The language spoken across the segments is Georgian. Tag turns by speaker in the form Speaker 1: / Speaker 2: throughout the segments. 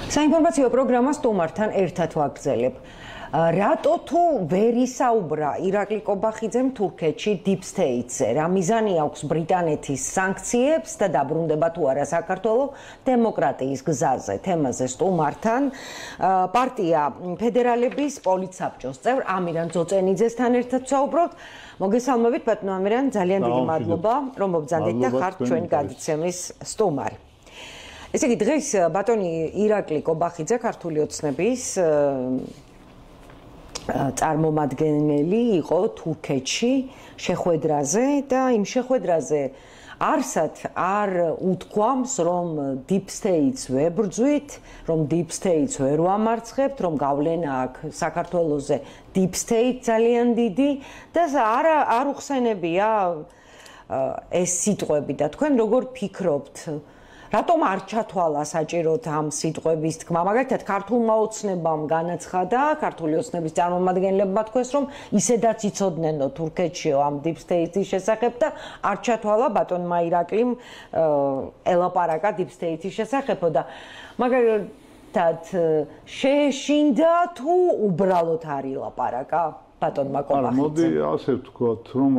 Speaker 1: საინფორმაციო პროგრამა სტუმართან ერთად ვაგრძელებ. რატო თუ ვერ ისაუბრა ირაკლი კობახიძემ თურქეთში Deep State-ზე? რა მიზანი აქვს ბრიტანეთის სანქციებს და დაბრუნდება თუ არა საქართველოს დემოკრატიის გზაზე? თემაზე სტუმართან პარტია ფედერალების პოლიტსაბჭოს წევრ ამირან ძოწენიძესთან ერთად ვსაუბრობთ. მოგესალმებით ბატონო ამირან, ძალიან დიდი მადლობა რომ მობრძანდით და ხართ ჩვენი გადაცემის სტუმარი. ესე იგი დღეს ბატონი ირაკლი კობახიძე ქართული ოცნების წარმომადგენელი იყო თურქეთში შეხვედრაზე და იმ შეხვედრაზე არსად არ უთქვამს რომ Deep State-ს ვებრძვით, რომ Deep State-ს ვერ ვამარცხებთ, რომ გავლენა აქვს საქართველოზე Deep State ძალიან დიდი და არ უხსენებია ეს სიტყვები და თქვენ როგორ ფიქრობთ? რატომ არ ჩათვალა საჭიროდ ამ სიტყვების თქმა? მაგალითად, ქართულმა ოცნებამ განაცხადა, ქართული ოცნების წარმომადგენლებმა თქვეს, რომ ისედაც იცოდნენ თურქეთში ამ Deep State-ის შესახებ და არ ჩათვალა ბატონმა ირაკლიმ ელაპარაკა Deep State-ის შესახებ და მაგალითად შეეშინდა თუ უბრალოდ არ ილაპარაკა ბატონმა კობახიძემ?
Speaker 2: მოდი ასე ვთქვათ, რომ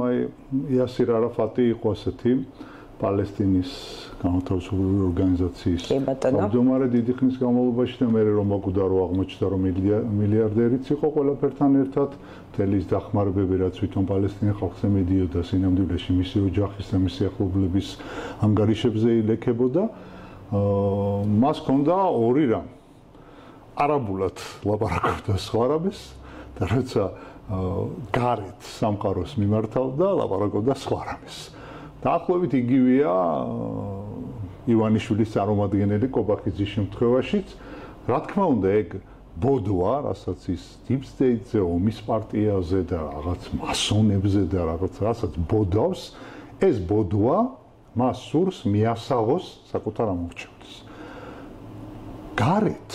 Speaker 2: იასირ არაფატი იყო ასეთი პალესტინის განმათავისუფლებელი ორგანიზაციის თავმჯდომარე დიდი ხნის განმავლობაში და მე რომ მოკვდა რომ აღმოჩნდა რომ მილიარდერიც იყო ყველაფერთან ერთად მთელი ის დახმარებები რაც თვითონ პალესტინის ხალხზე მიდიოდა სინამდვილეში მისი ოჯახის და მისი ახლობლების ანგარიშებზე ილექებოდა მას ჰქონდა ორი რამ არაბულად ლაპარაკობდა სხვა რამის და როცა გარეთ სამყაროს მიმართავდა ლაპარაკობდა სხვა რამის დაახლოებით იგივეა ივანიშვილის წარმომადგენელი კობახიძის შემთხვევაშიც. რა თქმა უნდა, ეგ ბოდოა, რასაც ის Deep State-ზე, ომის პარტიაზე და რაღაც მასონებზე და რაღაცას ბოდავს, ეს ბოდოა მას სურს მიასაღოს საკუთარ ამორჩევლს. გარეთ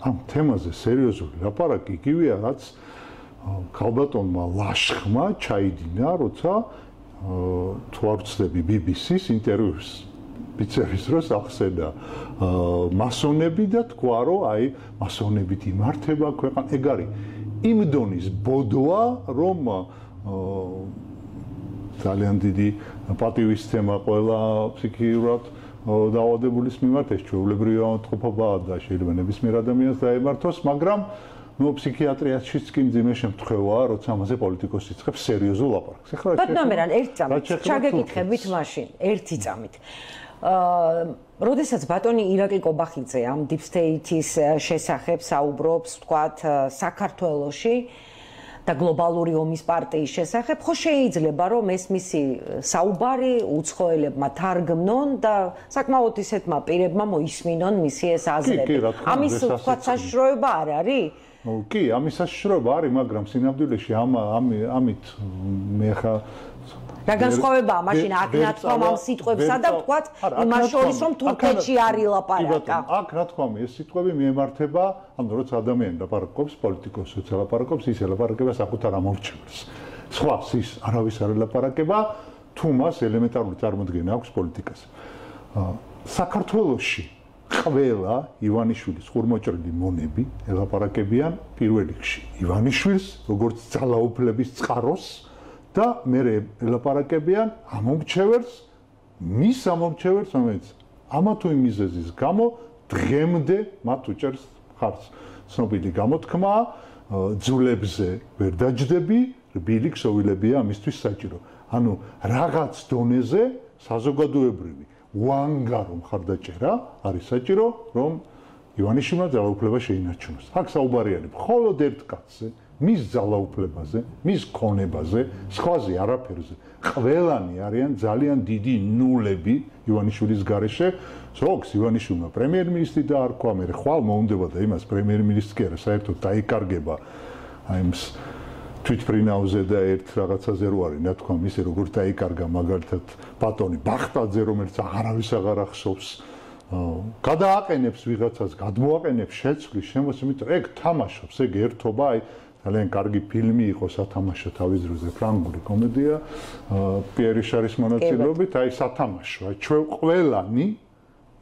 Speaker 2: ამ თემაზე სერიოზული ლაპარაკი იგივეა, რაც ქალბატონმა ლაშხმა ჩაიდინა, როცა თუ არ ვცდები BBC-ს ინტერვიუს ბიცერის დროს ახსენა მასონები და თქვა რომ აი მასონებით იმართება ქვეყანა ეგ არის იმ დონის ბოდოა რომ ძალიან დიდი პატივის თემა ყველა ფსიქიურად დაავადებულის მიმართ ეს ჩვეულებრივი ავადმყოფობაა და შეიძლება ნებისმიერ ადამიანს დაემართოს მაგრამ ფსიქიატრიაშიც კი მძიმე შემთხვევაა, როცა ამაზე პოლიტიკოსი იწყებს სერიოზულ ლაპარაკს. ეხლა
Speaker 1: ბატონო ამირან, ერთ წამით ჩაგეკითხებით მაშინ, ერთი წამით. როდესაც ბატონი ირაკლი კობახიძე ამ Deep State-ის შესახებ საუბრობს, ვთქვათ, საქართველოში და გლობალური ომის პარტიის შესახებ, ხო შეიძლება რომ ეს მისი საუბარი უცხოელებმა თარგმნონ და საკმაოდ ისეთმა პირებმა მოისმინონ მისი ეს აზრები. ამის ვთქვათ საშიშროება არ არის?
Speaker 2: კი, ამის საშიშროება არის, მაგრამ სინამდვილეში ამით მე ხა
Speaker 1: რა განსხვავებაა მაშინ აქ ნათქვამ ამ სიტყვებსა და ვთქვათ იმას შორის რომ თურქეთში არ ილაპარაკა.
Speaker 2: აქ რა თქმა უნდა ეს სიტყვები მიემართება, ანუ როცა ადამიანი ლაპარაკობს, პოლიტიკოსი როცა ლაპარაკობს, ის ელაპარაკება საკუთარ ამორჩევლს. სხვა ის არავის არ ელაპარაკება, თუ მას ელემენტარული წარმოდგენა აქვს პოლიტიკაზე. საქართველოში ყველა ივანიშვილის ხურმოჭრილი მონები ელაპარაკებიან პირველ რიგში ივანიშვილს, როგორც ძალაუფლების წყაროს და მერე ელაპარაკებიან ამომრჩეველს, მის ამომრჩეველს, რომელიც ამა თუ იმ მიზეზის გამო დღემდე მათ უჭერს მხარს. ცნობილი გამოთქმა, ძულებზე ვერ დაჯდები, რბილი ქსოვილებია ამისთვის საჭირო. ანუ რაღაც დონეზე საზოგადოებრივი უანგარო მხარდაჭერა არის საჭირო, რომ ივანიშვილმა ძალაუფლება შეინარჩუნოს. აქ საუბარი არის მხოლოდ ერთ კაცზე, მის ძალაუფლებაზე, მის ქონებაზე, სხვაზე არაფერზე. ყველანი არიან ძალიან დიდი ნულები ივანიშვილის გარეშე. ზოგს ივანიშვილმა პრემიერ-მინისტრი დაარქვა, მე ხვალ მოუნდებოდა იმას პრემიერ-მინისტრს კი არა, საერთოდ დაიკარგება აი ეს თვითფრინავზე და ერთ რაღაცაზე რო არის, ნათქვამ ისე როგორც დაიკარგა მაგალითად ბატონი ბახტაძე, რომელიც აღარავის აღარ ახსოვს, გადააყენებს ვიღაცას, გადმოაყენებს შეცვლის, შემოსიმით, ეგ თამაშობს, ეგ ერთობა, აი ძალიან კარგი ფილმი იყო სათამაშო თავის დროზე, ფრანგული კომედია, პიერ რიშარის მონაწილეობით, აი სათამაშო, აი ჩვენ ყველანი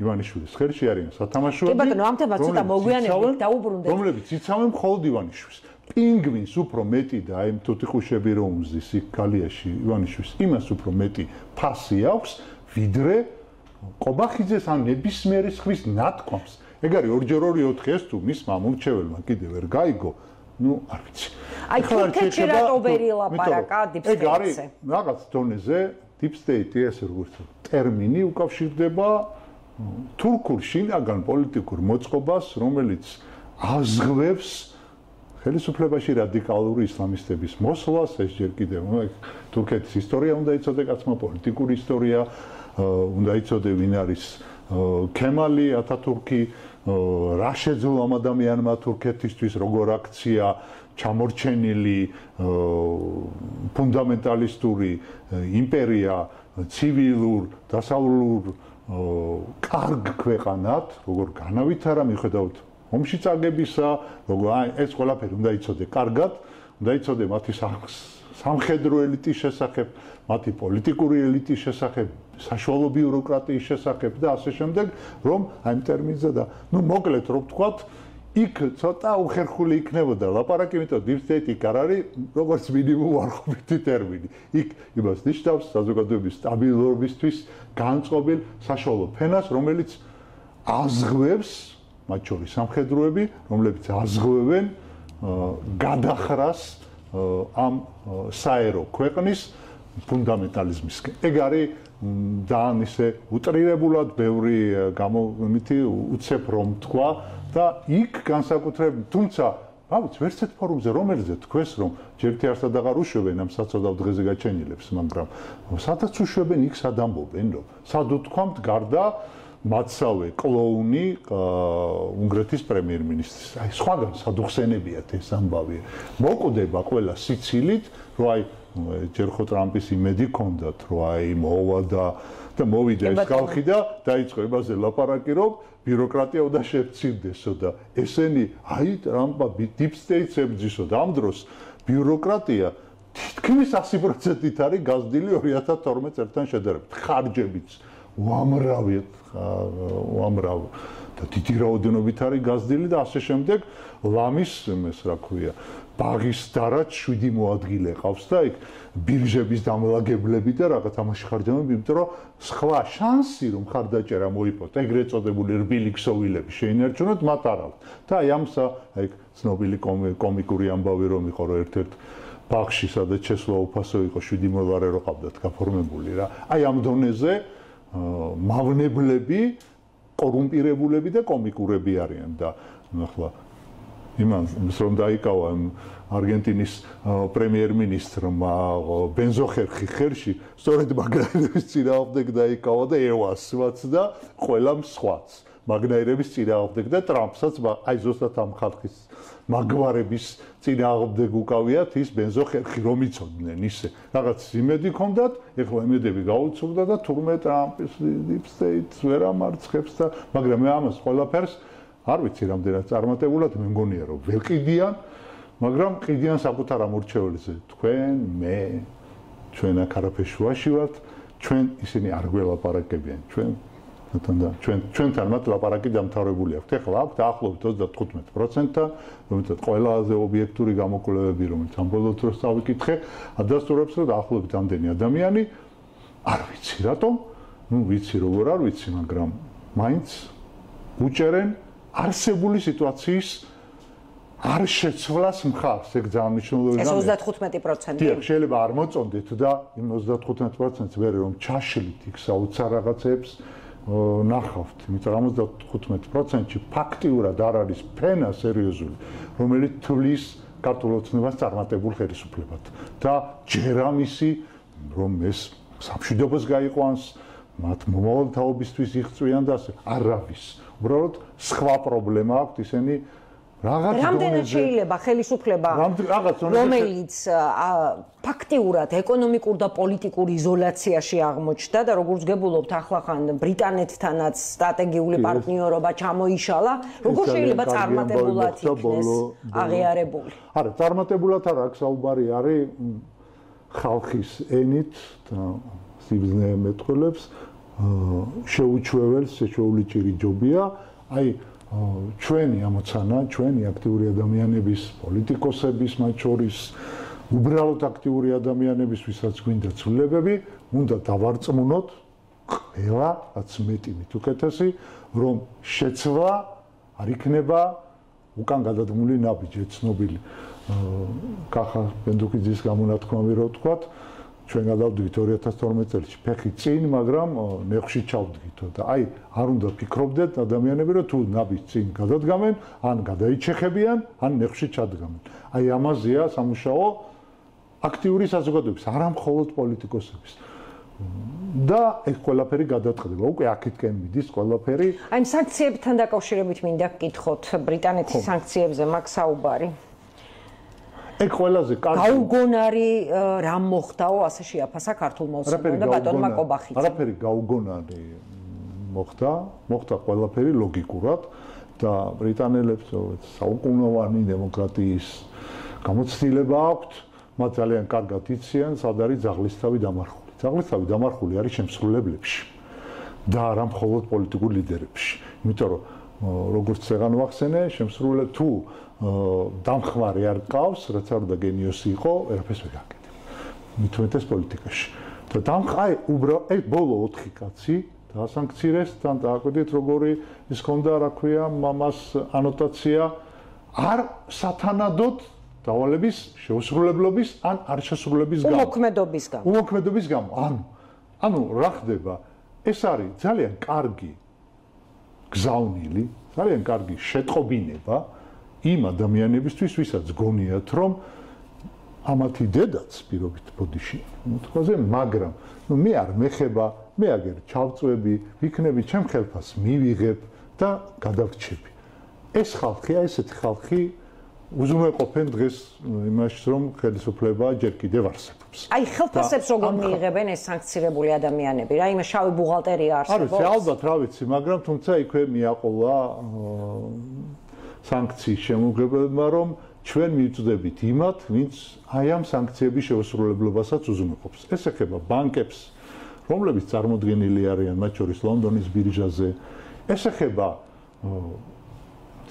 Speaker 2: ივანიშვილის ხელში არიან სათამაშოები.
Speaker 1: კი ბატონო, ამ თემას ცოტა მოგვიანებით დაუბრუნდეთ.
Speaker 2: რომლებიც იცავენ მხოლოდ ივანიშვილს. პინგვინს უფრო მეტი და აი თუთიყუშები რომ უმზის იქ გალიაში ივანიშვილს, იმას უფრო მეტი ფასი აქვს, ვიდრე ყობახიძეს ან ნებისმიერი ხვის ნათქვამს. ეგ არის 2-2-4 ეს თუ მისმა მომრჩეველმა კიდე ვერ გაიგო, ну, არ ვიცი.
Speaker 1: აი თურქეთში რატო ვერ ილაპარაკა deep state-ზე?
Speaker 2: ეგ არის რაღაც დონეზე deep state ეს როგორც ტერმინი უკავშირდება თურქულ შინაგან პოლიტიკურ მოწყობას, რომელიც აზღვევს ხელისუფლებაში რადიკალური ისლამისტების მოსვლას, ეს ჯერ კიდევ თურქეთის ისტორია უნდა იცოდე კაცმა, პოლიტიკური ისტორია უნდა იცოდე ვინ არის ქემალი ათათურქი, რა შეძლო ამ ადამიანმა თურქეთისთვის, როგორ აქცია ჩამორჩენილი ფუნდამენტალისტური იმპერია ცივილურ, დასავლურ კარგ ქვეყანად, როგორ განავითარა მიუხედავად ომში წაგებისა, როგორ ეს ყველაფერი უნდა იცოდე კარგად, უნდა იცოდე მათი სამხედრო ელიტის შესახებ, მათი პოლიტიკური ელიტის შესახებ, საშუალო ბიუროკრატიის შესახებ და ასე შემდეგ, რომ აი ამ ტერმინზე და ნუ მოკლედ რომ ვთქვათ, იქ ცოტა უხერხული იქნებოდა ლაპარაკი, იმიტომ deep state იქ არ არის როგორც მინიმუმ უარყოფითი ტერმინი. იქ იმას ნიშნავს საზოგადოების სტაბილურობისთვის განწყობილ საშუალო ფენას, რომელიც აზღვევს, მათ შორის სამხედროები, რომლებიც აზღვევენ გადახრას ამ საერო ქვეყნის ფუნდამენტალიზმისკენ. ეგ არის ძალიან ისე უტრირებულად ბევრი გამომითი უცებ რომ თქვა და იქ განსაკუთრებით, თუმცა ავიც ვერცეთ ფორუმზე რომელზე თქვეს რომ ჯერთი არსად აღარ უშვებენ ამ საწოდავ დღეზე გაჩენილებს, მაგრამ სადაც უშვებენ იქ სად ამბობენ რომ სად უთქვამთ გარდა მაცავე კლოუნი უნგრეთის პრემიერ-მინისტრის. აი სხვაგან სადუხსენებიათ ეს ამბავი. მოკვდება ყველა სიცილით, რომ აი ჯერ ხო ტრამპის იმედი ჰქონდათ, რომ აი მოვა და მოვიდა ეს ხალხი და დაიწყო იმაზე ლაპარაკი, რომ ბიუროკრატია უნდა შეფცირდესო და ესენი აი ტრამპა deep state-ს ებრძვისო და ამ დროს ბიუროკრატია თითქმის 100%-ით არის გაზრდილი 2012 წელთან შედარებით. ხარჯებიც უამრავ და დიდი რაოდენობით არის გაზრდილი და ასე შემდეგ ლამის ეს რა ქვია ბაღის დარად 7 მოადგილე ყავს და იქ ბირჟების დამლაგებლები და რაღაც ამაში ხარჯავენ, იმიტომ რომ სხვა შანსი რომ ხარდაჭერა მოიპოვოთ, ეგრეთ წოდებული რბილი ქსოვილები შეინარჩუნოთ, მათ არ აქვს. და აი ამსა აი ცნობილი კომიკური ამბავი რომ იყო რომ ერთ-ერთ ბაღში სადაც შესვლა უფასო იყო $7 რო ყავდათ გაფორმებული რა. აი ამ დონეზე მავნებლები, კორუმპირებულები და კომიკურები არიან და ახლა იმას რომ დაიკავა არგენტინის პრემიერ-მინისტრმა ბენზოხერხი ხერში, სწორედ მაგნაირების წინააღმდეგ დაიკავა და ევასმაც და ყველამ სხვაც. მაგნაირების წინააღმდეგ და ტრამპსაც აი ზუსტად ამ ხალხის მაგვარების წინააღმდეგ უკავიათ ის ბენზოხერხი რომ იცოდნენ ისე. რაღაც იმედი ჰქონდათ, ეხლა იმედები გაუცურდა და თურმე ტრამპის deep state-ს ვერ ამარცხებს და მაგრამ მე ამას ყველაფერს არ ვიცი რამდენად წარმატებულად მე მგონია რომ ვერ ყიდიან, მაგრამ ყიდიან საკუთარ ამორჩეველზე. თქვენ, მე, ჩვენ აქ არაფერ შუაში ვართ, ჩვენ ისინი არ გველაპარაკებიან, ჩვენთან მათ ლაპარაკი დამთავრებული აქვს. ეხლა აქვს დაახლოებით 35%-თან, რომელსაც ყველაზე ობიექტური გამოკვლევები, რომელიც ამ ბოლო დროს წავიკითხე, ადასტურებს, რომ დაახლოებით ამდენი ადამიანი არ ვიცი რატომ, ნუ ვიცი როგორ არ ვიცი, მაგრამ მაინც უჭერენ არსებული სიტუაციის არ შეცვლას მხარს, ეგ ძალიან მნიშვნელოვანი რამეა.
Speaker 1: ეს 35%.
Speaker 2: დიახ, შეიძლება არ მოწონდეთ და იმ 35%-ს ვერ რომ ჩაშლით იქ საოცარ რაღაცებს ნახავთ, იმიტომ რომ 75%-ში ფაქტიურად არ არის ფენა სერიოზული, რომელიც თვლის ქართულ ოცნებას წარმატებულ ხელისუფლებად. და ჯერ ამისი რომ ეს სამშვიდობოს გაიყვანს, მათ მომავალ თაობისთვის იღწვიან და ასე არავის. უბრალოდ სხვა პრობლემა აქვს ისინი რაღაც
Speaker 1: რამდენად შეიძლება ხელისუფლება რომელიც ფაქტიურად ეკონომიკურ და პოლიტიკურ იზოლაციაში აღმოჩნდა და როგორც გებულობთ ახლახან ბრიტანეთთანაც სტრატეგიული პარტნიორობა ჩამოიშალა, როგორ შეიძლება წარმატებულად იქნეს აღიარებული?
Speaker 2: არა, წარმატებულად არ აქვს საუბარი, არის ხალხის ენით და სიბრძნე მეტყველებს შეუჩვეველს, შეულიჭირი ჯობია, აი ჩვენი ამოცანა, ჩვენი აქტიური ადამიანების, პოლიტიკოსების, მათ შორის უბრალოდ აქტიური ადამიანების, ვისაც გვინდა ცვლილებები, უნდა დავარწმუნოთ ყველა, რაც მეტი მით უკეთესი, რომ შეცვლა არ იქნება უკან გადადგმული ნაბიჯი, ცნობილი კახა ბენდუკიძის გამონათქვამი რო ვთქვათ, ჩვენ გადავდგით 2012 წელს ფეხი წინ, მაგრამ ნეხში ჩავდგითო და აი არ უნდა ფიქრობდეთ ადამიანები, რომ თუ ნაბიჯს წინ გადადგამენ, ან გადაიჩეხებიან, ან ნეხში ჩადგამენ. აი ამაზეა სამუშაო აქტიური საზოგადოების, არა მხოლოდ პოლიტიკოსების. და ეს ყველაფერი გადაწყდება. უკვე აქეთკენ მიდის ყველაფერი.
Speaker 1: აი სანქციებთან დაკავშირებით მინდა გკითხოთ ბრიტანეთის სანქციებზე მაგ საუბარი.
Speaker 2: ეგ ყველაზე კარგი.
Speaker 1: გაუგონარი რამ მოხდაო, ასე შეაფასა ქართულმა ოცნებამ და ბატონმა კობახიძემ.
Speaker 2: არაფერი გაუგონარი მოხდა ყველაფერი ლოგიკურად და ბრიტანელებს საუკუნოვანი დემოკრატიის გამოცდილება აქვთ, მათ ძალიან კარგად იციან, სად არის ძაღლისთავი დამარხული. ძაღლისთავი დამარხული არის შემსრულებლებში და არა მხოლოდ პოლიტიკურ ლიდერებში. იმიტომ რომ როგორც წეგან ვახსენე, შემსრულებლები თუ დამხმარე არ ყავს, რაც არ უნდა გენიოსი იყო, ერაფერს ვერ გაკეთებ. მით უმეტეს პოლიტიკაში. და დამხმარე უბრალოდ ეს ბოლო 4 კაცი დაასანქცირეს, თან დააკვირდით როგორი ის ხონდა, რა ქვია, მამას ანოტაცია არ სათანადოდ დავალების, შეუსრულებლობის ან არ შესრულების გამო. უმოქმედობის გამო. ანუ რა ხდება? ეს არის ძალიან კარგი გზავნილი, ძალიან კარგი შეტყობინება იმ ადამიანებისთვის, ვისაც გონიათ, რომ ამათი დედაც პირობით ბოდიში მოთქვაზე, მაგრამ მე არ მეხება, მე აგერ ჩავწვევი, ვიქნები ჩემ ხელფას მივიღებ და გადავრჩები. ეს ხალხი, ესეთი ხალხი უზრუნველყოფენ დღეს იმაში, რომ ხელისუფლება ჯერ კიდევ არსებობს.
Speaker 1: აი ხელფასებს როგორ მიიღებენ ეს სანქცირებული ადამიანები? რა იმე შავი ბუღალტერია არსებობს?
Speaker 2: არის ალბათ, რა ვიცი, მაგრამ თუმცა იქვე მიაყოლა სანქციის შემოგვებებმა, რომ ჩვენ მივწდებით იმათ, ვინც აი ამ სანქციების შეუსრულებლობასაც უზრუნველყოფს. ეს ეხება ბანკებს, რომლებიც წარმოდგენილი არიან მათ შორის ლონდონის ბირჟაზე. ეს ეხება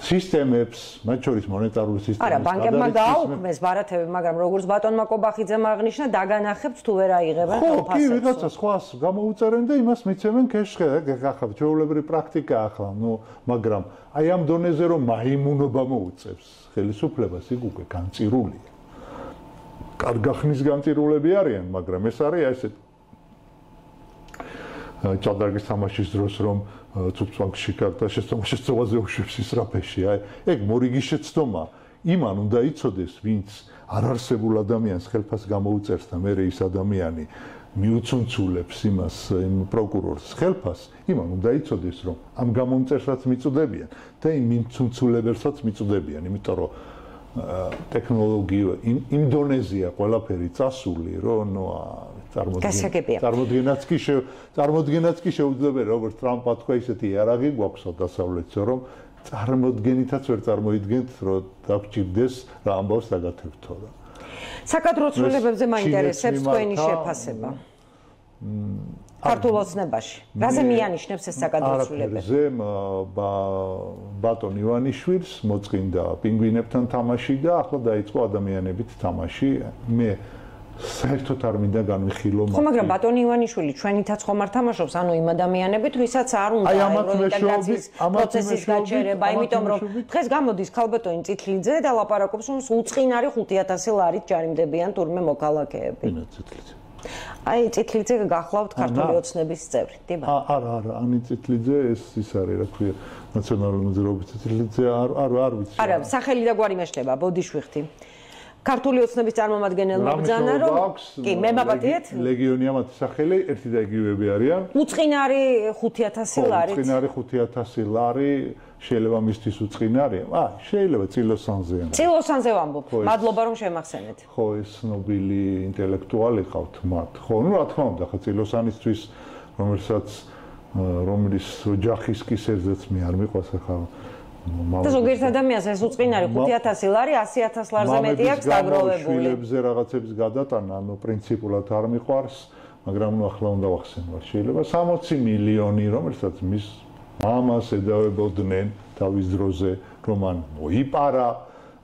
Speaker 2: სისტემებს, მათ შორის მონეტარული სისტემის.
Speaker 1: არა, ბანკებმა გააუქმეს ბარათები, მაგრამ როგორც ბატონმა კობახიძემ აღნიშნა, დაგანახებთ თუ ვერ აიღებენ ხელფასებს.
Speaker 2: კი, ვიღაცა სხვას გამოუწერენ და იმას მიცემენ კეშხე, გახავთ, ჩვეულებრივი პრაქტიკა ახლა, მაგრამ აი ამ დონეზე რომ მაიმუნობა მოუწევს ხელისუფლებას, იქ უკვე განწირულია. კარგახნის განწირულები არიან, მაგრამ ეს არის აი ესეთ ჭადრაკის თამაშის დროს რომ ცუცვანგში კარტა შეცდომაზე უშვებს ისრაფეში. აი, ეგ მორიგი შეცდომა. იმან უნდა იცოდეს, ვინც არ არსებულ ადამიანს ხელფას გამოუწერს და მე ის ადამიანი მიუცუნცულებს იმას, იმ პროკურორს ხელფას, იმან უნდა იცოდეს, რომ ამ გამომწერსაც მიწუდებიან და იმ მიუცუნცულებელსაც მიწუდებიან, იმიტომ რომ ტექნოლოგია იმ დონეზეა ყველაფერი წასული, რომ წარმოდგენაც კი შეუძლებელი, როგორც ტრამპმა თქვა, ისეთი იარაღი გვაქვს დასავლეთზე, რომ წარმოდგენითაც ვერ წარმოიდგენთ, რომ დაგჭირდეს რა ამბავს დაგათევთო რა.
Speaker 1: საკადრო ცვლილებებზე მაინტერესებს თქვენი შეფასება. ქართულ ოცნებაში. რაზე მიანიშნებს ეს საკადრო ცვლილებები?
Speaker 2: ბატონ ივანიშვილს მოწყინდა პინგვინებთან თამაში და ახლა დაიწყო ადამიანებით თამაში. მე საერთოდ არ მინდა განვიხილო.
Speaker 1: ხო, მაგრამ ბატონ ივანიშვილი ჩვენითაც ხომ არ თამაშობს, ანუ იმ ადამიანებით, ვისაც არ უნდა ევროინტეგრაციის პროცესის გაჩერება, იმიტომ რომ დღეს გამოდის ქალბატონი წითლიძე და ლაპარაკობს, რომ უწყინარი 5000 ლარით ჯარიმდებიან თურმე მოქალაქეები. აი წითლიძე გახლავთ ქართული ოცნების წევრი, დიახ.
Speaker 2: არა, ანი წითლიძე ის არის, რა ქვია, ნაციონალური მოძრაობის წითლიძე, არ ვიცი.
Speaker 1: არა, სახელი და გვარი მეშლება, ბოდიშვიხთი. ქართული ოცნების წარმომადგენელმა ბრძანა, რომ კი, მე მაპატიეთ?
Speaker 2: ლეგიონი ამათი სახელი, ერთი და იგივეები არიან.
Speaker 1: უწყინარი 5000 ლარით.
Speaker 2: უწყინარი 5000 ლარი შეიძლება მისთვის უწყინარია? შეიძლება წილოსანზეა.
Speaker 1: წილოსანზე ვამბობ. მადლობა რომ შემახსენეთ.
Speaker 2: ხო, ეს ცნობილი ინტელექტუალი ყავთ მათ. ხო, რა თქმა უნდა, ხა წილოსანისთვის, რომლის ოჯახის კისერზეც მე არ მიყვას ახლა
Speaker 1: და ზოგიერთ ადამიანს ეს უწყინარი 5000 ლარი 100000 ლარზე მეტი აქვს დაგროვებული.
Speaker 2: შვილებზე რაღაცებს გადატანა, პრინციპულად არ მიყვარს მაგრამ ნუ ახლა უნდა ვახსენოთ შეიძლება 60 მილიონი რომელსაც მის მამას ედავებოდნენ თავის დროზე რომ მან მოიპარა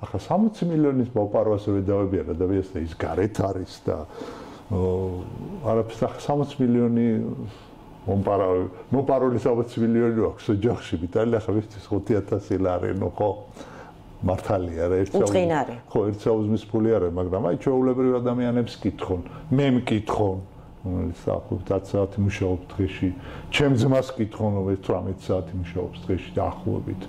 Speaker 2: ახლა 60 მილიონის მოპარვას ედავებიან ადამიანს და ის გარეთ არის და არაფერს 60 მილიონი მოპარული 60 მილიონი აქვს ოჯახში მიტალი ახლა ვისთვის 5000 ლარი ნუ ხო მართალია რა ერთ საუზმის ფული არა მაგრამ აი ჩვეულებრივ ადამიანებს კითხონ მე მკითხონ საერთოდ 10 საათი მუშაობ დღეში ჩემ ძმას კითხონ რომ 18 საათი მუშაობს დღეში დაახლოებით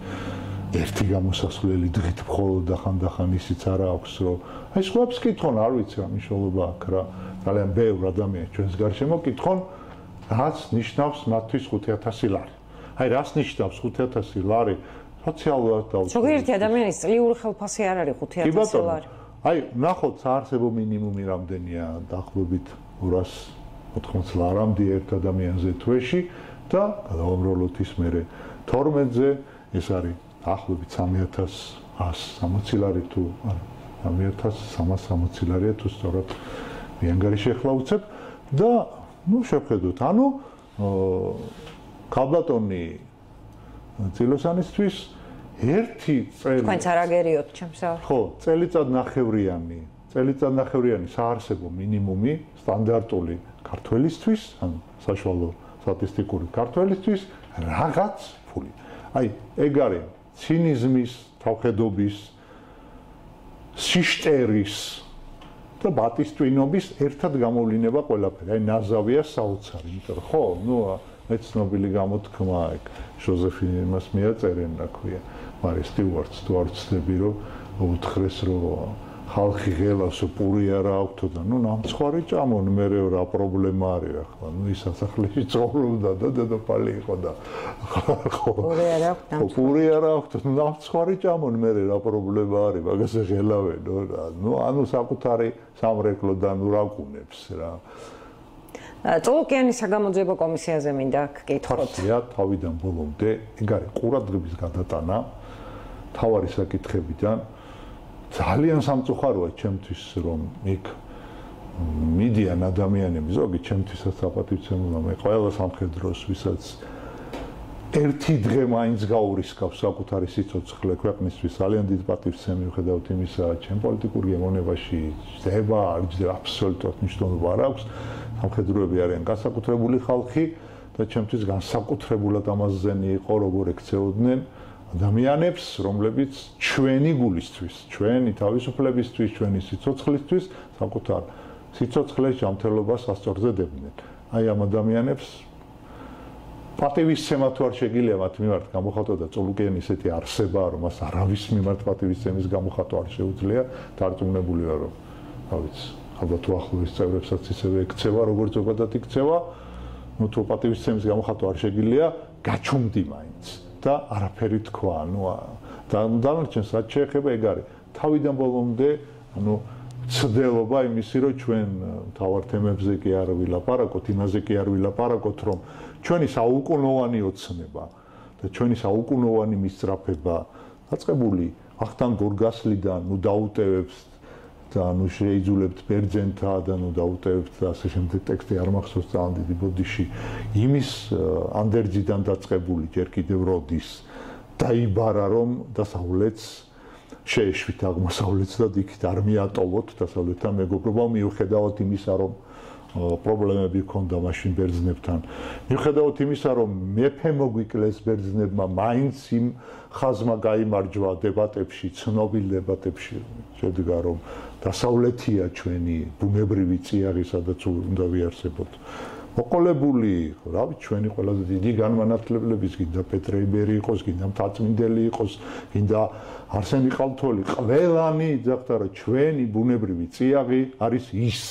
Speaker 2: ერთი გამოსასვლელი დღით მხოლოდ ახანდახან ისიც არა აქვს რომ აი სხვებს კითხონ არ ვიცი რა მნიშვნელობა აქვს რა ძალიან ბევრ ადამიანს ჩვენს გარშემო კითხონ რაც ნიშნავს მათთვის 5000 ლარი აი რას ნიშნავს 5000 ლარი სოციალურად და
Speaker 1: ზოგიერთი ადამიანის წლიური ხელფასი არ არის 5000 ლარი
Speaker 2: აი ნახოთ საარსებო მინიმუმი რამდენია დაახლოებით 280 ლარამდე ერთ ადამიანზე თვეში და გადავამრავლოთ ის მერე 12-ზე ეს არის დაახლოებით 3160 ლარი თუ არა 3360 ლარია თუ სწორად მიანგარიში ახლა უცებ და ნუ შევხედოთ ანუ ქალბატონი წილოსანისთვის ერთი წელი
Speaker 1: თქვენც არ აგერიოთ ჩემსა
Speaker 2: ხო წელიწადნახევრიანი საარსებო მინიმუმი სტანდარტული ქართველისთვის ან საშუალო სტატისტიკური ქართველისთვის რაღაც ფული აი ეგ არის ცინიზმის თავხედობის სიშტერის და ბატისტვინობის ერთად გამოვლინება ყველაფერი აი ნაზავია საოცარი იმიტომ რომ ხო ნუ მეცნობილი გამოთქმა ეგ ჟოზეფინე იმას მიაწერენ რა ქვია მარი სტიუარტს თუ არ ვცდები რომ უთხრეს რომ ხალხი ღელას პური არა აქვთო და ნუ ნამცხვარი ჭამონ მერე რა პრობლემა არის ახლა ნუ ის სასახლეში ცხოვრობდა და დედოფალი იყო და ხო პური არა აქვთო ნამცხვარი ჭამონ მერე რა პრობლემა არის მაგაზე ღელავენო რა ნუ ანუ საკუთარი სამრეკლოდან ურაკუნებს რა
Speaker 1: წოლკიანის საგამოძიებო კომისიაზე მინდა გკითხოთ.
Speaker 2: თავიდან ბოლომდე ეგ არის ყურადღების გადატანა თავარი საკითხებიდან ძალიან სამწუხაროა ჩემთვის რომ იქ მიდიან ადამიანები ზოგი ჩემთვისაც საპატივცემულო მე ყველა სამხედროს ვისაც ერთი დღე მაინც გაურისკავს საკუთარი სიცოცხლე ქვეყნისთვის ძალიან დიდ პატივცემი ვხედავთ იმისა ჩემ პოლიტიკურ გემოვნებაში ჯდება არ ჯდება აბსოლუტურად მნიშვნელობა არ აქვს სამხედროები არიან განსაკუთრებული ხალხი და ჩემთვის განსაკუთრებულად ამაზენი იყო როგორ ექცეოდნენ ადამიანებს რომლებიც ჩვენი გულისთვის ჩვენი თავისუფლებისთვის ჩვენი სიცოცხლისთვის საკუთარ სიცოცხლეს ჯანმრთელობას სასწორზე დებდნენ აი ამ ადამიანებს პატივისცემა თუ არ შეგიძლია მათ მიმართ გამოხატვა და წოლუკიანი ისეთი არსება რომ მას არავის მიმართ პატივისცემის გამოხატვა არ შეუძლია დარწმუნებული ვარ რომ რა ვიცი ალბათ უახლოეს წევრებსაც ისევე ექცევა როგორც ზოგადად იქცევა ნუ თუ პატივისცემის გამოხატვა არ შეგიძლია გაჩუმდი მაინც და არაფერი თქვა ანუ დანარჩენს რაც შეეხება ეგ არის თავიდან ბოლომდე ანუ ცდელობა იმისი რომ ჩვენ თავარ თემებზე კი არ ვილაპარაკოთ იმაზე კი არ ვილაპარაკოთ რომ ჩვენი საუკუნოვანი ოცნება და ჩვენი საუკუნოვანი მისწრაფება დაწყებული ახთან გორგასლიდან ნუ დაუტევებს და ნუ შეიძულებთ ბერძენთა და ნუ დაუტევებთ და ასე შემდეგ ტექსტი არ მახსოვს ძალიან დიდი ბოდიში იმის ანდერძიდან დაწყებული ჯერ კიდევ როდის დაიბარა რომ დასავლეთს შეეშვით აღმოსავლეთს და იქით არ მიატოვოთ დასავლეთთან მეგობრობა მიუხედავად იმისა რომ პრობლემები ჰქონდა მაშინ ბერძნებთან მიუხედავად იმისა რომ მეფე მოგვიკლეს ბერძნებმა მაინც იმ ხაზმა გაიმარჯვა დებატებში ცნობილ დებატებში შედგა რომ დასავლეთია ჩვენი ბუნებრივი წიაღი სადაც უნდა ვიარსებოთ მოყოლებული რა ვიცი ჩვენი ყველაზე დიდი განმანათლებლების გინდა პეტრეიბერი იყოს გინდა მთაწმინდელი იყოს გინდა არსენი ყალთოლი ყველანი ძახთა რომ ჩვენი ბუნებრივი წიაღი არის ის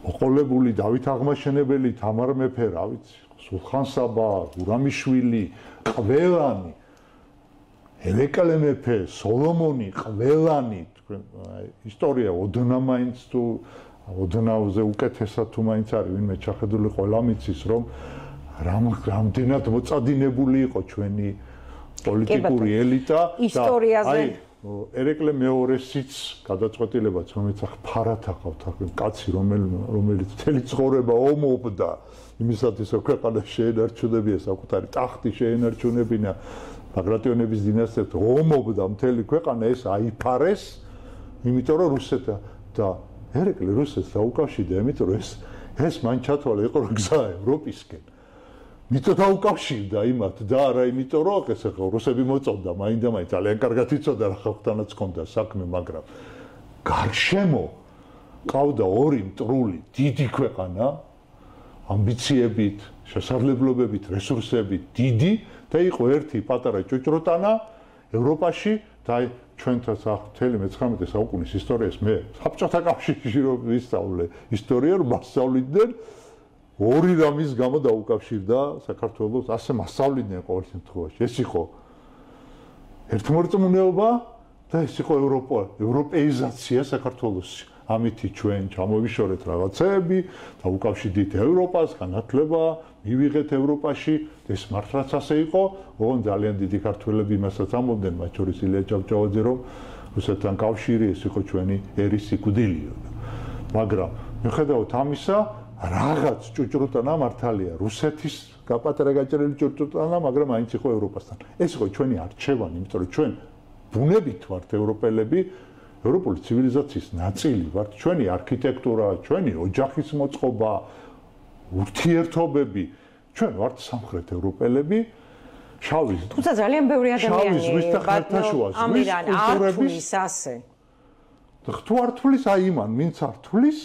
Speaker 2: მოყოლებული დავით აღმაშენებელი თამარ მეფე რა ვიცი სულხან-საბა გურამიშვილი ყველანი ელეკალე მეფე სოლომონი ყველანი ისტორია ოდნა მაინც თუ ოდნავზე უკეთესად თუ მაინც არის ვინმე ჩახედული ყველა მიცის რომ რამდენად მოწადინებული იყო ჩვენი პოლიტიკური ელიტა
Speaker 1: ისტორიაზე
Speaker 2: ერეკლე მეორესიც გადაწყვეტილებაც რომელიც ახ ფარად აყავთ ახ კაცი რომელიც მთელი ცხოვრება ომობდა იმისათვის რომ ქვეყანა შეენარჩუნებია საკუთარი ტახტი შეენარჩუნებინა ბაგრატიონების დინასტიად ომობდა მთელი ქვეყანა ეს აიფარეს იმიტომ რომ რუსეთს და ერეკლე რუსეთს დაუკავშირდა იმიტომ რომ ეს მან ჩათვალა იყო გზა ევროპისკენ მითო დაუკავშირდა იმათ და არა იმიტომ რომ ეს ახლა რუსები მოწონდა მაინდა-მაინც ძალიან კარგად იცოდა რა ხალხთანაც ჰქონდა საქმე მაგრამ გარშემო ყავდა ორი მტრული დიდი ქვეყანა ამბიციებით შესაძლებლობებით რესურსებით დიდი და იყო ერთი პატარა ჭუჭროტანა ევროპაში და ჩვენთაც ახ მთელი მე-19 საუკუნის ისტორიას მე საბჭოთა კავშირში რომ ვისწავლე ისტორია რომ მასწავლიდნენ ორი რამის გამო დაუკავშირდა საქართველოს ასე მასწავლიდნენ ყოველ შემთხვევაში ეს იყო ერთმორწმუნეობა და ეს იყო ევროპეიზაცია საქართველოსში ამითი ჩვენ ჩამოვიშორეთ რაღაცეები დაუკავშირდით ევროპას განათლება მივიღეთ ევროპაში ეს მართლაც ასე იყო ოღონდ ძალიან დიდი ქართველები იმასაც ამბობდნენ მათ შორის ილია ჭავჭავაძე რომ რუსეთთან კავშირი ეს იყო ჩვენი ერის სიკვდილიო მაგრამ მიუხედავად ამისა რაღაც ჭუჭრუტანა მართალია რუსეთის გაპატარა გაჭრილი ჭუჭრუტანა მაგრამ აინც იყო ევროპასთან ეს იყო ჩვენი არჩევანი იმიტომ რომ ჩვენ ბუნებით ვართ ევროპელები ევროპული ცივილიზაციის ნაწილი ვართ ჩვენი არქიტექტურა ჩვენი ოჯახის მოწყობა ურთიერთობები ჩვენ ვართ სამხრეთ ევროპელები შავი
Speaker 1: თუმცა ძალიან ბევრი ადამიანი
Speaker 2: ამირან
Speaker 1: ართulis ასე
Speaker 2: თუ ართulis აი იმან ვინც ართulis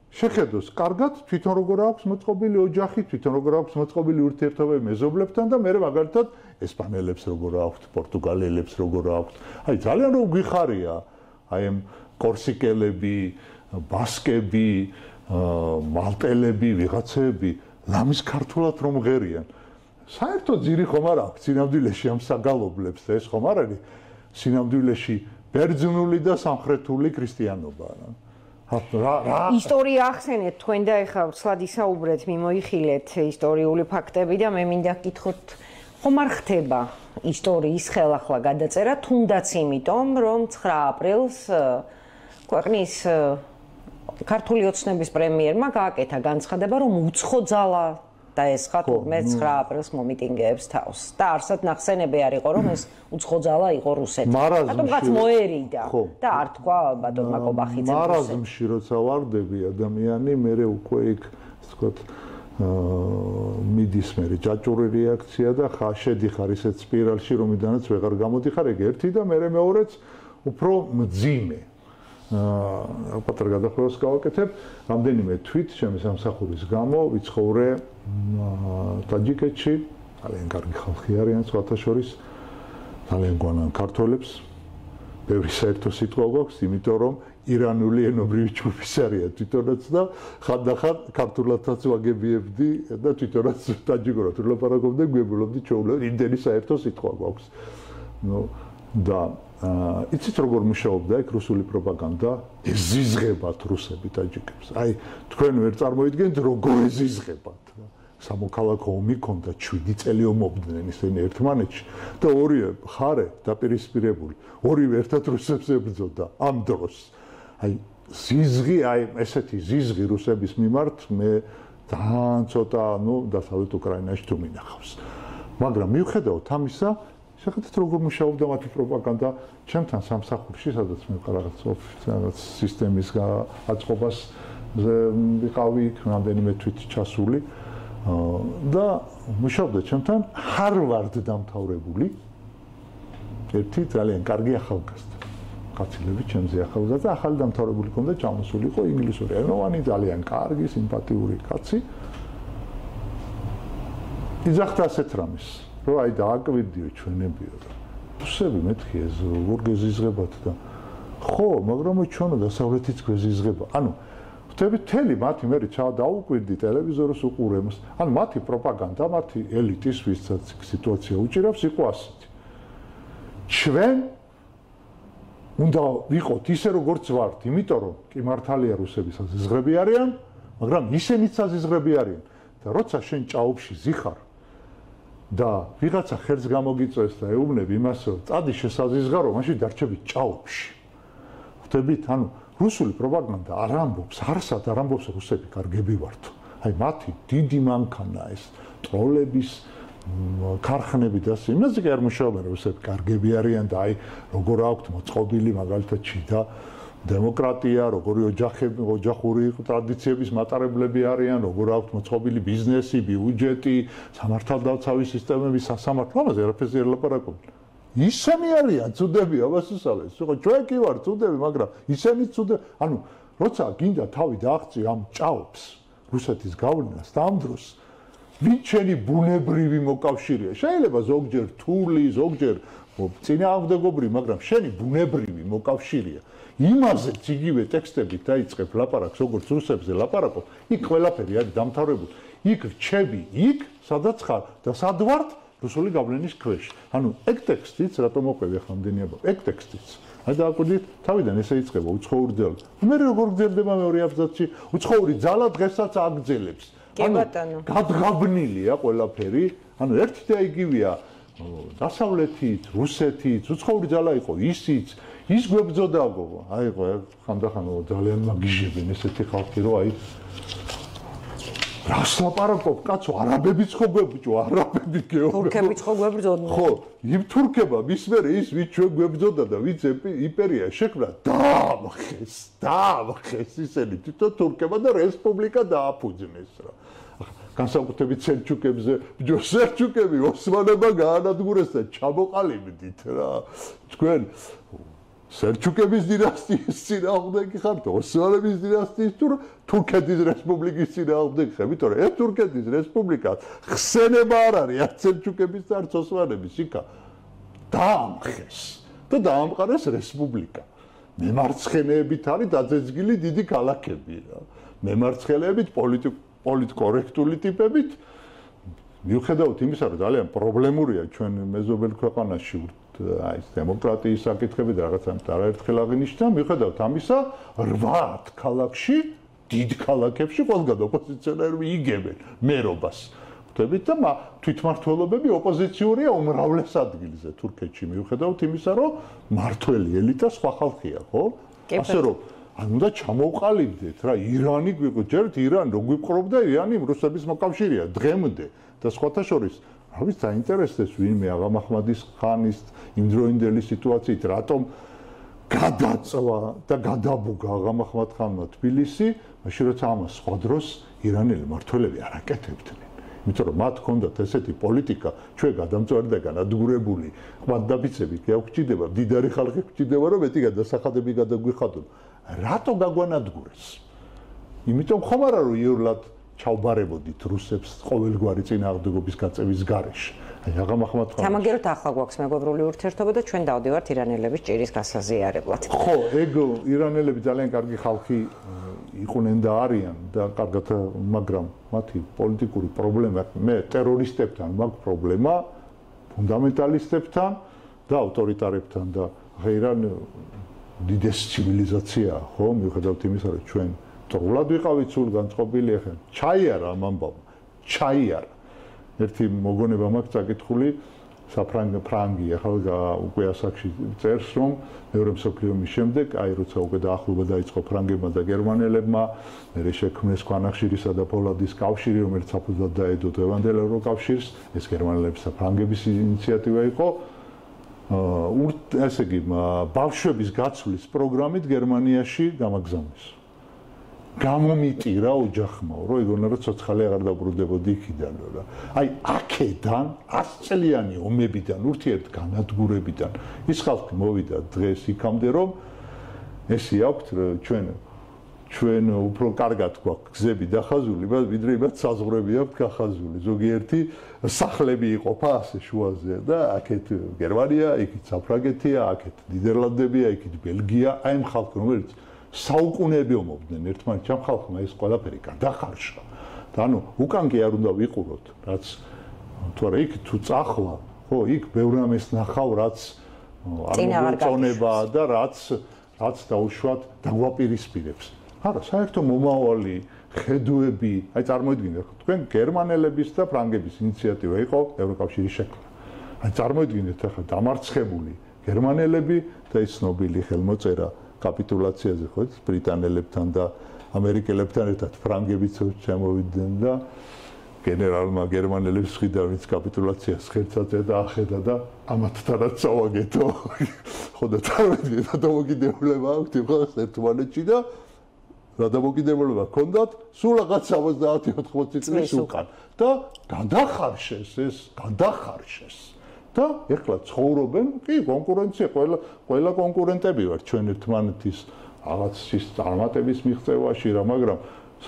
Speaker 2: შეხედოს კარგად თვითონ როგორ აქვს მოწყობილი ოჯახი თვითონ როგორ აქვს მოწყობილი ურთიერთობები მეზობლებთან და მე მაგალითად ესპანელებს როგორ აქვთ პორტუგალიელებს როგორ აქვთ აი ძალიან რო გვიხარია აი ამ კორსიკელები ბასკები მალტელები ვიღაცები ლამის ქართულად რომ ღერიან საერთოდ ძირი ხომ არ აქვს სინამდვილეში ამ საგალობლებს და ეს ხომ არ არის სინამდვილეში ბერძნული და სამხრეთული ქრისტიანობა
Speaker 1: ისტორია ახსენეთ თქვენ და ეხლა სლად ისაუბრეთ მიმოიხილეთ ისტორიული ფაქტები და მე მინდა გითხოთ ხომ არ ხდება ისტორიის ხელახლა გადაწერა თუნდაც იმიტომ რომ 9 აპრილს ქვეყნის ქართული ოცნების პრემიერმა გააკეთა განცხადება რომ უცხოძალა დაესხა თურმე 9 აპრილს მომიტინგეებს თავს და არსად ნახსენები არ იყო რომ ეს უცხოძალა იყო რუსეთი რატომღაც მოერიდა და არ თქვა ბატონმა კობახიძემ
Speaker 2: მარაზმში როცა ვარდები ადამიანი მე უკვე იქ ვთქვათ მიდის მე ჯაჭვური რეაქცია და შედიხარ ისეთ სპირალში რომიდანაც ვეღარ გამოდიხარ ეგ ერთი და მე მეორეც უფრო მძიმე პატარა გადახვევას გავაკეთებ რამდენიმე თვით ჩემი სამსახურის გამო ვიცხოვრე ტაჯიკეთში ძალიან კარგი ხალხი არიან სხვათა შორის ძალიან გვანან ქართველებს ბევრი საერთო სიტყვა გვაქვს იმიტომ რომ ირანული ენობრივი ჯგუფის არიან თვითონაც და ხანდახან ქართულადაც ვაგებიებდი და თვითონაც ტაჯიკურად ვლაპარაკობდი გვებულობდი ჩვეულებრივ იმდენი საერთო სიტყვა გვაქვს ნუ და იცით როგორ მუშაობდა ეგ რუსული პროპაგანდა ეზიზღებათ რუსები ტაჯიკებს აი თქვენ ვერ წარმოიდგენთ როგორ ეზიზღებათ სამოქალაქო ომი ქონდა 7 წელი ომობდნენ ისინი ერთმანეთში და ორივე მხარე დაპირისპირებული ორივე ერთად რუსებს ებრძოდა ამ დროს აი ზიზღი აი ესეთი ზიზღი რუსების მიმართ მე ძალიან ცოტა ნუ დასავლეთ უკრაინაში თუ მინახავს მაგრამ მიუხედავად ამისა შეხედეთ როგორ მუშაობდა მათი პროპაგანდა ჩემთან სამსახურში სადაც მე რაღაც სისტემის აწყობას ვიყავი რამდენიმე თვით ჩასული და მუშაობდა ჩემთან ჰარვარდ დამთავრებული ერთი ძალიან კარგი ახალგაზრდა კაცილები ჩემზე ახალგაზრდა ახალი დამთავრებული ქონდა ჩამოსული იყო ინგლისური ენოვანი ძალიან კარგი სიმპათიური კაცი იძახდა ასეთ რამეს რომ აი დააკვირდიო ჩვენებიო რუსები მეთქი ეს როგორ გეზიზღებათ და ხო მაგრამ ჩვენო დასავლეთიც გვეზიზღება ანუ ხტები თელი მათი მე დაუკვირდი ტელევიზორს უყურებს ანუ მათი პროპაგანდა მათი ელიტის ვისაც სიტუაცია უჭირავს იყო ასეთი ჩვენ უნდა ვიყოთ ისე როგორც ვართ იმიტომ რომ კი მართალია რუსები საზღრები არიან მაგრამ ისინიც საზღრები არიან და როცა შენ ჭაობში ზიხარ და ვიღაცა ხელს გამოგიწევს და ეუბნები იმას, რომ წადი შესაზღარო, მაშინ დარჩები ჭაობში. ხვდებით, ანუ რუსული პროპაგანდა არ ამბობს, არსად არ ამბობს რუსები კარგები ვართ. აი მათი დიდი მანქანა ეს ტროლების ქარხნები და იმაზე კი არ მუშაობენ, რუსები კარგები არიან და აი როგორ აქვთ მოწყობილი მაგალითად ჩიდა დემოკრატია, როგორი ოჯახური ტრადიციების მატარებლები არიან, როგორ აქვთ მოწყობილი ბიზნესი, ბიუჯეტი, სამართალდაცავი სისტემები, სასამართლო, ამაზე არაფერს არ ლაპარაკობენ. ისინი არიან ცუდები, აბასუსალეს. ჩვენ კი ვართ ცუდები, მაგრამ ისინი ცუდები. ანუ როცა გინდა თავი დააღწიო ამ ჭაობს რუსეთის გავლენას და ამ დროს ვინ ჩვენი ბუნებრივი მოკავშირეა? შეიძლება ზოგჯერ რთული, ზოგჯერ წინააღმდეგობრივი, მაგრამ შენი ბუნებრივი მოკავშირეა. იმაზეც იგივე ტექსტებით დაიწყებ ლაპარაკს, როგორც რუსებზე ლაპარაკობ, იქ ყველაფერი არის დამთავრებული. იქ რჩები, იქ სადაც ხარ და სად ვართ რუსული გავლენის ქვეშ. ანუ ეგ ტექსტიც, რატომ მოყვები ახლა მდენიაბა? ეგ ტექსტიც. აი დააკვირდით, თავიდან ესე იწყება უცხოური ძალა. მე როგორ გძებდება მეორე აბზაცი? უცხოური ძალა დღესაც აგძელებს. გადღაბნილია ყველაფერი. ანუ ერთი და იგივეა დასავლეთით, რუსეთით, უცხოური ძალა იყო ისიც, ის გვებძოდა გოგო. აი ხანდახან ძალიან მაგიჟებენ ესეთი ხალხი, რომ აი რას ლაპარაკობ, კაცო, არაბებიც ხო გვებძო, არაბები გეუბნებო.
Speaker 1: თურქებიც ხო გვებძოდნენ.
Speaker 2: ხო, იმ თურქებმა მის მერე ის ვინც ჩვენ გვებძოდა და ვინც იმპერია შექმნა, დაამხეს ისინი თვითონ თურქებმა და რესპუბლიკა დააფუძნეს რა. განსაკუთრებით სელჩუკებზე, სელჩუკები ოსმალებმა გაანადგურეს და ჩამოყალიბდით რა. თქვენ სელჩუკების დინასტიის წინააღმდეგი ხართ, ოსმალების დინასტიის თუ თურქეთის რესპუბლიკის წინააღმდეგი ხარ, იმიტომ რომ ეს თურქეთის რესპუბლიკა ხსენება არ არის არც სელჩუკების და არც ოსმალების, იქა დაამხეს და დაამყარეს რესპუბლიკა. მემარცხენეებით არის დაძეძგილი დიდი ქალაქები რა. მემარცხენეებით პოლიტკორექტული ტიპებით მიუხედავად იმისა, რომ ძალიან პრობლემურია ჩვენ მეზობელ ქვეყანაში აი ეს დემოკრატიის საკითხები და რაღაცა არაერთხელ აღინიშნა, მიუხედავად ამისა 8 ქალაქში, დიდ ქალაქებში ყველგან ოპოზიციონერები იგებენ მერობას. ხვდებით და თვითმმართველობები ოპოზიციურია უმრავლეს ადგილზე თურქეთში, მიუხედავად იმისა, რომ მართველი ელიტა სხვა ხალხია, ხო? ასე რომ ან უნდა ჩამოვყალიბდეთ რა, ირანი ჯერთ ირანი რო გვიპყრობდა, ირანი რუსების მოკავშირეა დღემდე და სხვათა შორის რა ვიცი დაინტერესდეს ვინმე აღამაჰმადის ხანის იმდროინდელი სიტუაციით რატომ გადაწვა და გადაბუგა აღამაჰმად ხანმა თბილისი, მაშინ როცა ამას სხვა დროს ირანელი მმართველები არ აკეთებდნენ. იმიტომ რომ მათ ჰქონდათ ესეთი პოლიტიკა, ჩვენ გადამწვარი და განადგურებული, ყმადდაბიცები კი აქვს ჭირდება, დიდარი ხალხი ჭირდება რომ მეტი გადასახადები გადაგვიხადონ. რატო გაგვანადგურეს? იმიტომ ხომ არა რომ იოლად ჩავბარებოდით რუსებს ყოველგვარი წინააღმდეგობის გაწევის გარეშე. აი აღამაჰმად ხან.
Speaker 1: სამაგეროთ ახლა გვაქვს მეგობრული ურთიერთობა და ჩვენ დავდივართ ირანელების ჭირის გასაზიარებლად.
Speaker 2: ხო, ეგ ირანელები ძალიან კარგი ხალხი იყვნენ და არიან და კარგად, მაგრამ მათი პოლიტიკური პრობლემა, მე ტერორისტებთან მაქვს პრობლემა, ფუნდამენტალისტებთან და ავტორიტარებთან და ღირან დიდეს ცივილიზაციაა, ხო, მიუხედავად იმისა, რომ ჩვენ ტრულად ვიყავით სულ განწყობილი, ახლა ჩაიარა ამ ამბავმა, ჩაიარა. ერთი მოგონება მაქვს წაკითხული, საფრანგი ახლა უკვე ასაკში წერს, რომ მეორე მსოფლიო ომის შემდეგ, აი როცა უკვე დაახლოება დაიწყო ფრანგებმა და გერმანელებმა, მერე შექმნეს ქვანახშირისა და ფოლადის კავშირი, რომელიც საფუძვლად დაედო დღევანდელ ევროკავშირს, ეს გერმანელების და ფრანგების ინიციატივა იყო. ესე იგი, ბავშვების გაცვლის პროგრამით გერმანიაში გამაგზავნეს. გამომიტირა ოჯახმაო, რომ ეგონა რომ ცოცხალი აღარ დაბრუნდებოდი იქიდან რა. აი აქედან 100 წლიანი ომებიდან, ურთიერთ განადგურებიდან ის ხალხი მოვიდა დღეს იქამდე, რომ ესე აქვთ ჩვენ უფრო კარგად გვაქვს გზები დახაზული, ვიდრე იმათ საზღვრები აქვთ გახაზული. ზოგიერთი სახლები იყოფა ასე შუაზე და აქეთ გერმანია, იქით საფრანგეთია, აქეთ ნიდერლანდებია, იქით ბელგია, აი ამ ხალხი რომელიც საუკუნეები ომობდნენ ერთმანეთს, ამ ხალხმა ეს ყველაფერი გადახარშა. და ანუ უკან კი არ უნდა ვიყუროთ, რაც თუ არა იქ თუ წახლა, ხო, იქ ბევრ რამეს ნახავ, რაც არ მოწონება და რაც დაუშვათ დაგვაპირისპირებს. არა, საერთო მომავალი ხედუები, აი წარმოიდგინეთ, თქვენ გერმანელების და ფრანგების ინიციატივა იყო ევროკავშირის შექმნა. აი წარმოიდგინეთ ახლა დამარცხებული გერმანელები და ის ცნობილი ხელმოწერა კაპიტულაციაზე ხო ბრიტანელებთან და ამერიკელებთან ერთად ფრანგებიც შემოვიდნენ და გენერალმა გერმანელებს ხვიდავით კაპიტულაციას ხერცაზე და ახედა და ამათთანაც წავაგეთო. ხო და წარმოიდგინეთ დამოკიდებულება აქვთ იმას ერთმანეთში და რა დამოკიდებულება ჰქონდათ სულ რაღაც 70-80 წლის უკან და გადახარშეს და ეხლა ცხოვრობენ კი კონკურენცია ყველა კონკურენტები ვართ ჩვენ ერთმანეთის რაღაც წარმატების მიღწევაში რა მაგრამ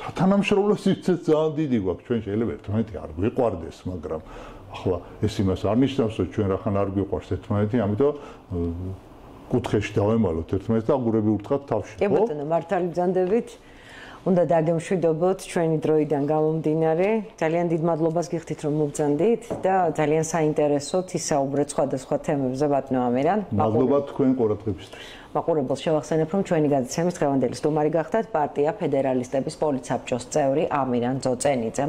Speaker 2: სათანამშრომლობისიც ძალიან დიდი გვაქვს ჩვენ შეიძლება ერთმანეთი არ გვიყვარდეს მაგრამ ახლა ეს იმას არ ნიშნავს რომ ჩვენ რახან არ გვიყვარს ერთმანეთი ამიტომ კუთხეში დავემალოთ ერთმანეთს და აგურები ურტყათ თავში
Speaker 1: ხო? კი ბატონო, მართალი ბრძანდებით. უნდა დაგემშვიდობოთ ჩვენი დროიდან გამომდინარე. ძალიან დიდ მადლობას გიხდით რომ მობრძანდით და ძალიან საინტერესოდ ისაუბრეთ სხვადასხვა თემებზე ბატონო ამირან.
Speaker 2: მადლობა თქვენ ყურადღებისთვის.
Speaker 1: მაყურებელს შევახსენებ რომ ჩვენი გადაცემის დღევანდელი სტუმარი გახდათ პარტია ფედერალისტების პოლიტსაბჭოს წევრი ამირან ძოწენიძე.